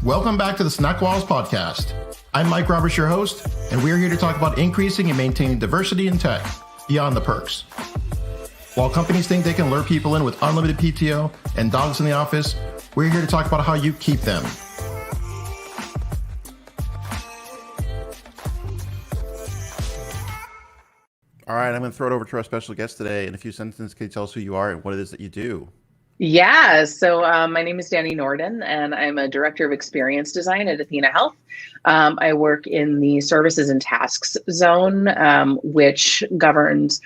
Welcome back to the SnackWalls podcast. I'm Mike Roberts, your host, and we're here to talk about increasing and maintaining diversity in tech beyond the perks. While companies think they can lure people in with unlimited PTO and dogs in the office, we're here to talk about how you keep them. All right, I'm going to throw it over to our special guest today. In a few sentences, can you tell us who you are and what it is that you do? Yeah, so my name is Dani Nordin, and I'm a director of experience design at Athena Health. I work in the services and tasks zone, which governs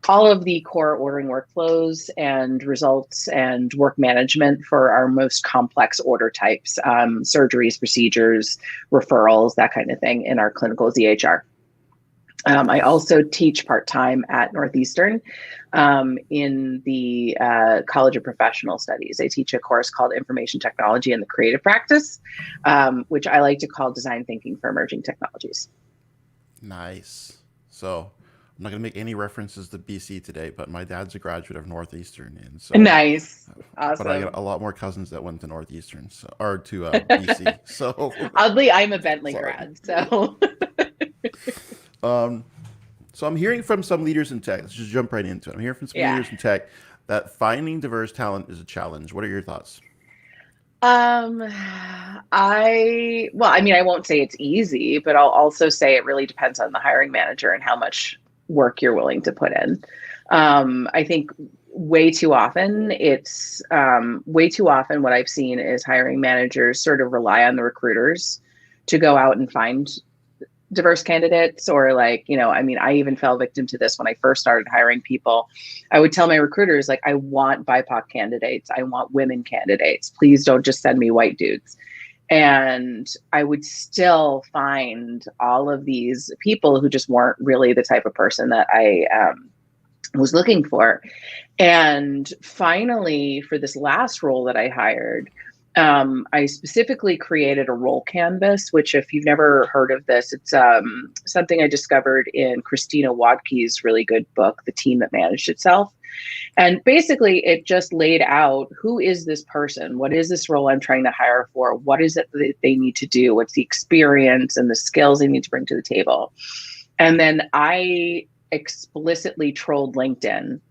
all of the core ordering workflows and results and work management for our most complex order types, surgeries, procedures, referrals, that kind of thing in our clinical ZHR. I also teach part-time at Northeastern in the College of Professional Studies. I teach a course called Information Technology and the Creative Practice, which I like to call Design Thinking for Emerging Technologies. Nice. So I'm not going to make any references to BC today, but my dad's a graduate of Northeastern. And so, nice. Awesome. But I got a lot more cousins that went to Northeastern, or to BC. So oddly, I'm a Bentley grad, so... So I'm hearing from some leaders in tech. Let's just jump right into it. I'm hearing from some leaders in tech that finding diverse talent is a challenge. What are your thoughts? I won't say it's easy, but I'll also say it really depends on the hiring manager and how much work you're willing to put in. I think way too often what I've seen is hiring managers sort of rely on the recruiters to go out and find diverse candidates, or I even fell victim to this when I first started hiring people. I would tell my recruiters, I want BIPOC candidates. I want women candidates. Please don't just send me white dudes. And I would still find all of these people who just weren't really the type of person that I was looking for. And finally, for this last role that I hired, I specifically created a role canvas, which, if you've never heard of this, it's something I discovered in Christina Wadke's really good book, The Team That Managed Itself. And basically, it just laid out, who is this person? What is this role I'm trying to hire for? What is it that they need to do? What's the experience and the skills they need to bring to the table? And then I explicitly trolled LinkedIn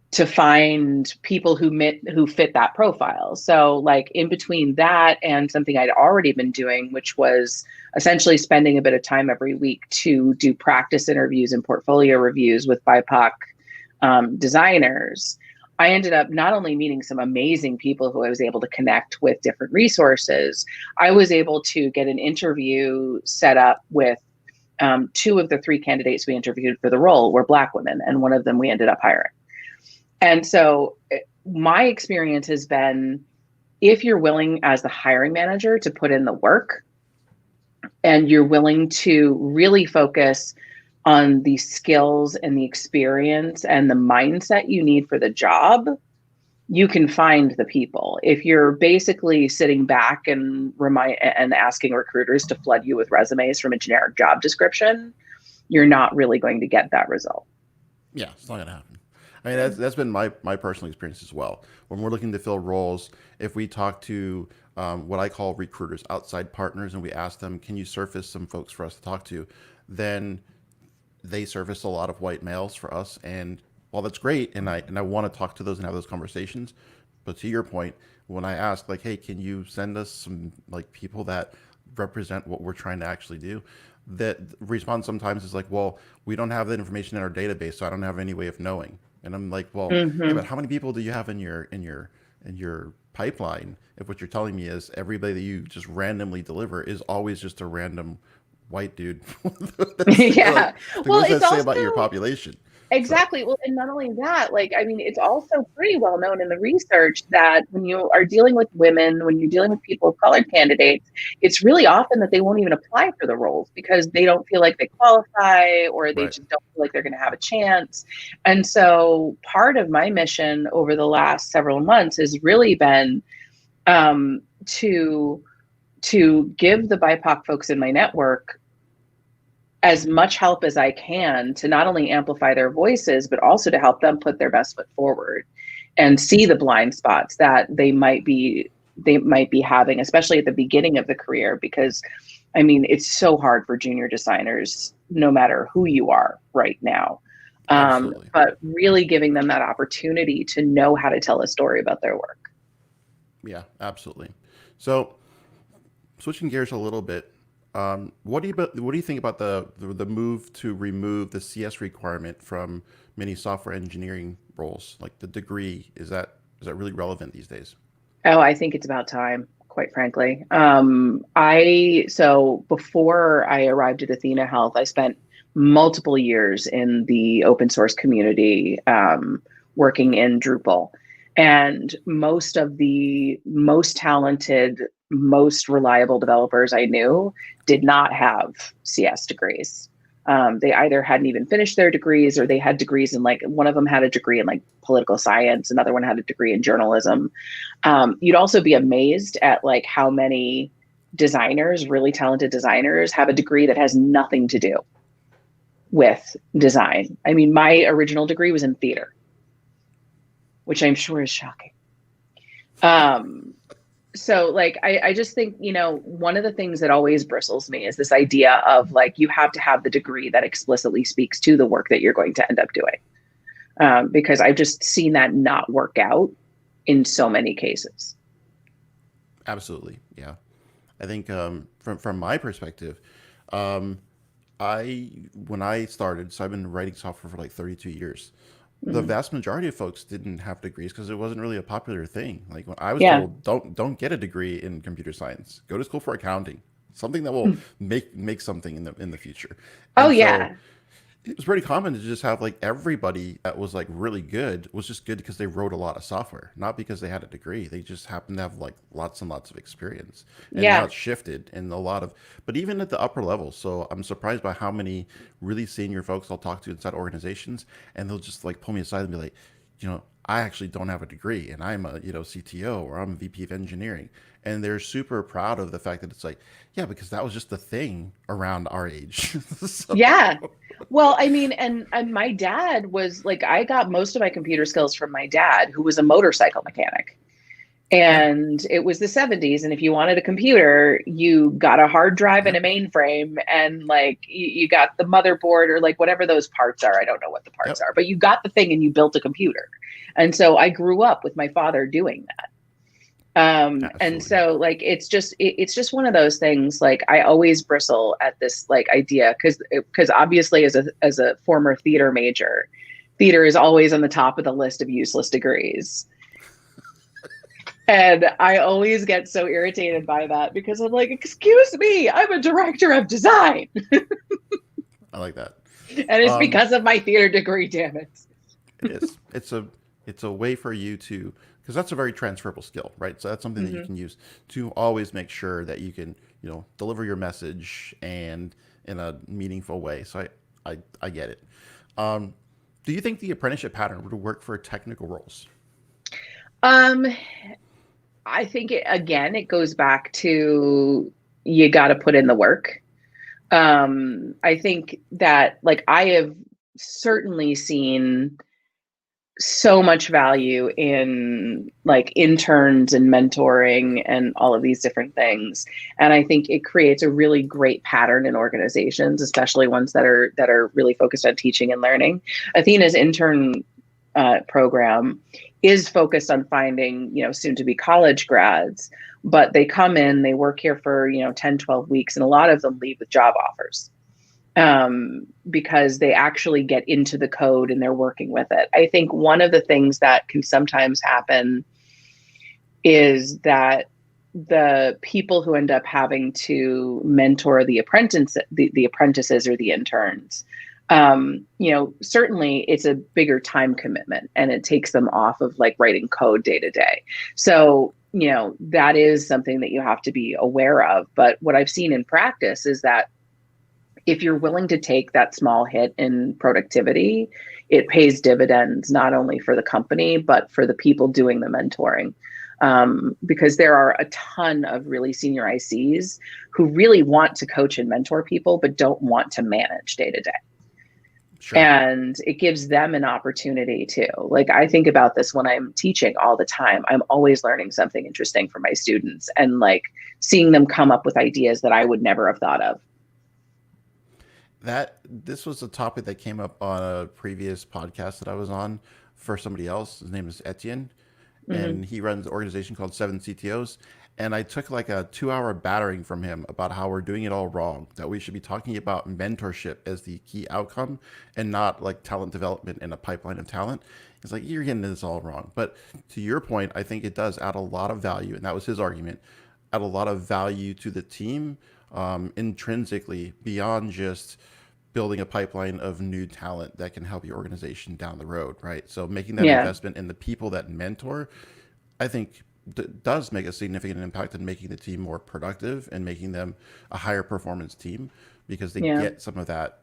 to find people who fit that profile. So in between that and something I'd already been doing, which was essentially spending a bit of time every week to do practice interviews and portfolio reviews with BIPOC designers, I ended up not only meeting some amazing people who I was able to connect with different resources, I was able to get an interview set up with two of the three candidates we interviewed for the role were Black women, and one of them we ended up hiring. And so my experience has been, if you're willing as the hiring manager to put in the work and you're willing to really focus on the skills and the experience and the mindset you need for the job, you can find the people. If you're basically sitting back and asking recruiters to flood you with resumes from a generic job description, you're not really going to get that result. Yeah, it's not going to happen. I mean, that's been my personal experience as well. When we're looking to fill roles, if we talk to what I call recruiters, outside partners, and we ask them, can you surface some folks for us to talk to, then they surface a lot of white males for us. And while that's great, and I want to talk to those and have those conversations, but to your point, when I ask, hey, can you send us some people that represent what we're trying to actually do, that response sometimes is well, we don't have that information in our database, so I don't have any way of knowing. And I'm yeah, but how many people do you have in your pipeline if what you're telling me is everybody that you just randomly deliver is always just a random white dude? Yeah. What does that say about your population? Exactly. So. Well, and not only that, it's also pretty well known in the research that when you are dealing with women, when you're dealing with people of color candidates, it's really often that they won't even apply for the roles because they don't feel like they qualify, or they just don't feel like they're going to have a chance. And so part of my mission over the last several months has really been to give the BIPOC folks in my network as much help as I can to not only amplify their voices, but also to help them put their best foot forward and see the blind spots that they might be they might be having, especially at the beginning of the career, because I mean, it's so hard for junior designers, no matter who you are right now. Absolutely. But really giving them that opportunity to know how to tell a story about their work. Yeah, absolutely. So switching gears a little bit, what do you think about the move to remove the CS requirement from many software engineering roles? Like the degree, is that really relevant these days? Oh, I think it's about time, quite frankly. So before I arrived at Athena Health, I spent multiple years in the open source community, working in Drupal. And most of the most talented, most reliable developers I knew did not have CS degrees. They either hadn't even finished their degrees, or they had degrees in, like, one of them had a degree in like political science, another one had a degree in journalism. You'd also be amazed at like how many designers, really talented designers, have a degree that has nothing to do with design. I mean, my original degree was in theater, which I'm sure is shocking. Um, so like, I just think, one of the things that always bristles me is this idea of like, you have to have the degree that explicitly speaks to the work that you're going to end up doing. Because I've just seen that not work out in so many cases. Absolutely. Yeah. I think from my perspective, um, I when I started, so I've been writing software for like 32 years. The Mhm. vast majority of folks didn't have degrees because it wasn't really a popular thing. Like when I was Yeah. told, don't get a degree in computer science. Go to school for accounting, something that will make something in the future. Oh And so yeah. it was pretty common to just have like everybody that was like really good was just good because they wrote a lot of software, not because they had a degree. They just happened to have like lots and lots of experience. And now Yeah. it's shifted in a lot of, but even at the upper levels. So I'm surprised by how many really senior folks I'll talk to inside organizations, and they'll just like pull me aside and be like, I actually don't have a degree and I'm a, CTO or I'm a VP of engineering. And they're super proud of the fact that it's like, yeah, because that was just the thing around our age. So, Yeah. Well, I mean, and my dad was like, I got most of my computer skills from my dad, who was a motorcycle mechanic. yeah. And it was the 70s. And if you wanted a computer, you got a hard drive and a Yep. mainframe, and like you got the motherboard, or like whatever those parts are. I don't know what the parts Yep. are, but you got the thing and you built a computer. And so I grew up with my father doing that. And Absolutely. so like it's just one of those things. Like I always bristle at this like idea, because obviously as a former theater major, theater is always on the top of the list of useless degrees. And I always get so irritated by that, because I'm like, excuse me, I'm a director of design. I like that. And it's Um, because of my theater degree, damn it. it is. It's a way for you to, because that's a very transferable skill, right? So that's something that you Hmm. can use to always make sure that you can, deliver your message and in a meaningful way. So I get it. Um, do you think the apprenticeship pattern would work for technical roles? Um, I think it goes back to, you got to put in the work. I think that like I have certainly seen so much value in like interns and mentoring and all of these different things. And I think it creates a really great pattern in organizations, especially ones that are really focused on teaching and learning. Athena's intern program is focused on finding, soon to be college grads, but they come in, they work here for, 10, 12 weeks, and a lot of them leave with job offers, because they actually get into the code and they're working with it. I think one of the things that can sometimes happen is that the people who end up having to mentor the apprentices or the interns, certainly it's a bigger time commitment and it takes them off of like writing code day to day. So, that is something that you have to be aware of. But what I've seen in practice is that if you're willing to take that small hit in productivity, it pays dividends not only for the company, but for the people doing the mentoring. Because there are a ton of really senior ICs who really want to coach and mentor people, but don't want to manage day to day. Sure. And it gives them an opportunity too. Like I think about this when I'm teaching all the time. I'm always learning something interesting for my students and like seeing them come up with ideas that I would never have thought of. This was a topic that came up on a previous podcast that I was on for somebody else. His name is Etienne, Hmm. and he runs an organization called Seven CTOs. And I took like a 2 hour battering from him about how we're doing it all wrong. That we should be talking about mentorship as the key outcome and not like talent development and a pipeline of talent. He's like, you're getting this all wrong. But to your point, I think it does add a lot of value, and that was his argument. Add a lot of value to the team intrinsically beyond just building a pipeline of new talent that can help your organization down the road, right? So making that Yeah. investment in the people that mentor, I think does make a significant impact in making the team more productive and making them a higher performance team because they Yeah. get some of that,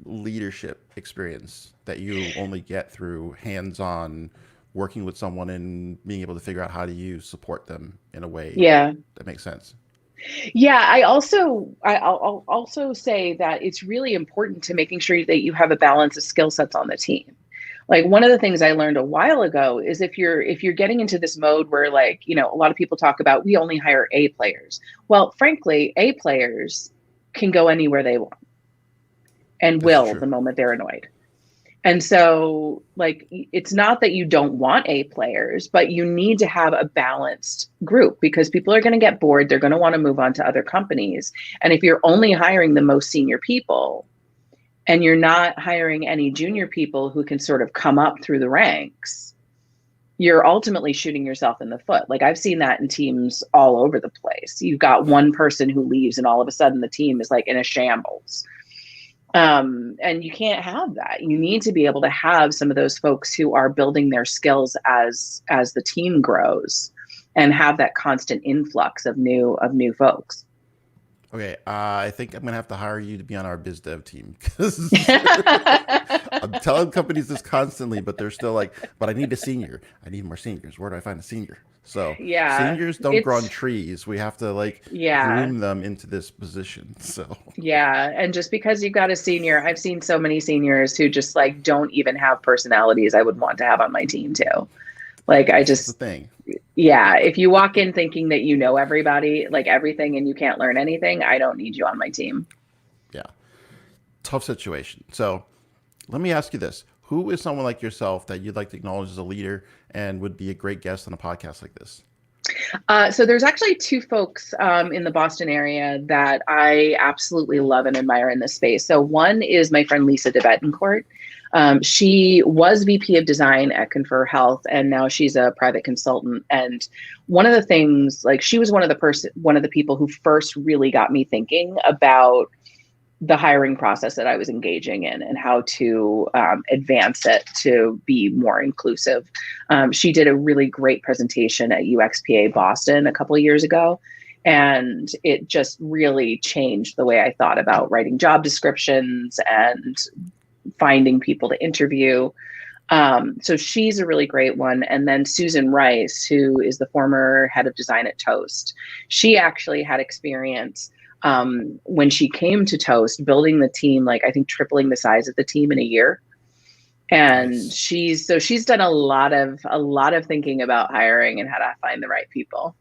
leadership experience that you only get through hands-on working with someone and being able to figure out how do you support them in a way Yeah. that makes sense. Yeah, I'll also say that it's really important to making sure that you have a balance of skill sets on the team. Like one of the things I learned a while ago is if you're getting into this mode where like, a lot of people talk about we only hire A players. Well, frankly, A players can go anywhere they want and This is will true. the moment they're annoyed. And so, like, it's not that you don't want A players, but you need to have a balanced group because people are going to get bored. They're going to want to move on to other companies. And if you're only hiring the most senior people and you're not hiring any junior people who can sort of come up through the ranks, you're ultimately shooting yourself in the foot. Like, I've seen that in teams all over the place. You've got one person who leaves, and all of a sudden the team is like in a shambles. And you can't have that. You need to be able to have some of those folks who are building their skills as the team grows and have that constant influx of new folks. Okay, I think I'm gonna have to hire you to be on our biz dev team because I'm telling companies this constantly, but they're still like, "But I need a senior. I need more seniors. Where do I find a senior?" So Yeah, seniors don't grow on it's trees. We have to like yeah. groom them into this position. So Yeah, and just because you've got a senior, I've seen so many seniors who just like don't even have personalities I would want to have on my team too. Like I this is the just thing. Yeah, if you walk in thinking that you know everybody, like everything, and you can't learn anything, I don't need you on my team. Yeah, tough situation. So let me ask you this: who is someone like yourself that you'd like to acknowledge as a leader and would be a great guest on a podcast like this? So there's actually two folks in the Boston area that I absolutely love and admire in this space. So one is my friend Lisa de Betancourt. She was VP of Design at Confer Health, and now she's a private consultant. And one of the things, like, she was one of the people who first really got me thinking about the hiring process that I was engaging in and how to advance it to be more inclusive. She did a really great presentation at UXPA Boston a couple of years ago. And it just really changed the way I thought about writing job descriptions and finding people to interview. So she's a really great one. And then Susan Rice, who is the former head of design at Toast, she actually had experience when she came to Toast, building the team, like I think tripling the size of the team in a year. And Nice. she's done a lot of thinking about hiring and how to find the right people.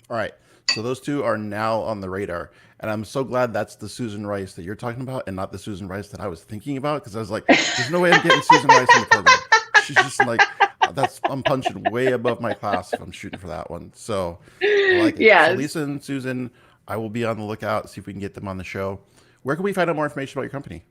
All right. So those two are now on the radar. And I'm so glad that's the Susan Rice that you're talking about and not the Susan Rice that I was thinking about because I was like, there's no way I'm getting Susan Rice in the program. She's just like, I'm punching way above my class if I'm shooting for that one. So I like it. So Yes. Lisa and Susan, I will be on the lookout, see if we can get them on the show. Where can we find out more information about your company?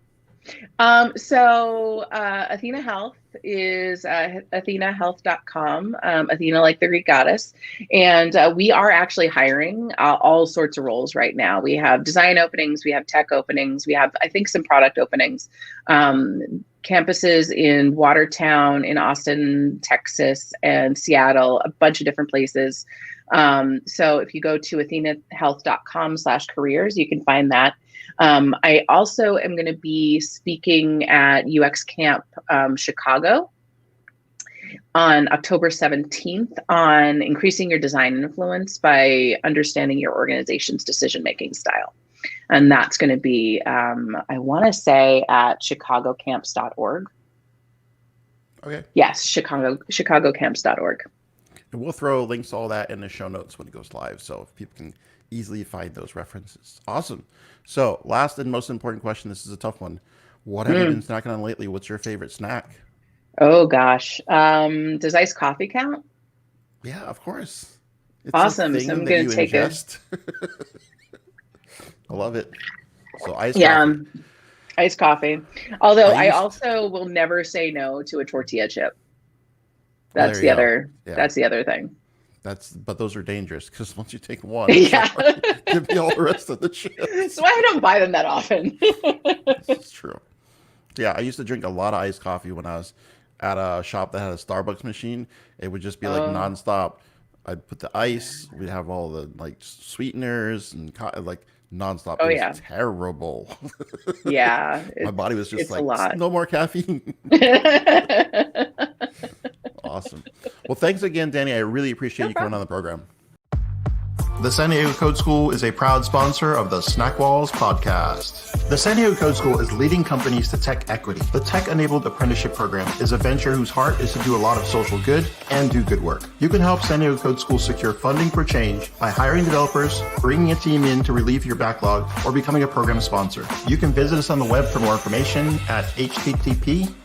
Athena Health is athenahealth.com, Athena like the Greek goddess. And we are actually hiring all sorts of roles right now. We have design openings, we have tech openings, we have, I think, some product openings. Campuses in Watertown, in Austin, Texas, and Seattle, a bunch of different places. So if you go to athenahealth.com/careers, you can find that. I also am going to be speaking at UX Camp Chicago on October 17th on increasing your design influence by understanding your organization's decision-making style. And that's going to be, I want to say at chicagocamps.org. Okay. Yes, chicagocamps.org. And we'll throw links to all that in the show notes when it goes live, so people can easily find those references. Awesome. So last and most important question. This is a tough one. What have you been snacking on lately? What's your favorite snack? Oh gosh. Does iced coffee count? Yeah, of course. It's Awesome. a So thing I'm that going you to take ingest. I love it. So iced yeah, coffee. iced coffee. Although I used- also will never say no to a tortilla chip. Well, That's there the you go. other. Yeah. That's the other thing. But those are dangerous because once you take one, it's Yeah. so hard to give me all the rest of the chips. So I don't buy them that often. It's true. Yeah, I used to drink a lot of iced coffee when I was at a shop that had a Starbucks machine. It would just be like nonstop. I'd put the ice. We'd have all the like sweeteners and like nonstop. Oh, It was yeah. terrible. Yeah. My body was just it's a like, lot. no more caffeine. Awesome. Well, thanks again, Dani. I really appreciate you coming on the program. The San Diego Code School is a proud sponsor of the SnackWalls podcast. The San Diego Code School is leading companies to tech equity. The tech-enabled apprenticeship program is a venture whose heart is to do a lot of social good and do good work. You can help San Diego Code School secure funding for change by hiring developers, bringing a team in to relieve your backlog, or becoming a program sponsor. You can visit us on the web for more information at http://sdcs.org.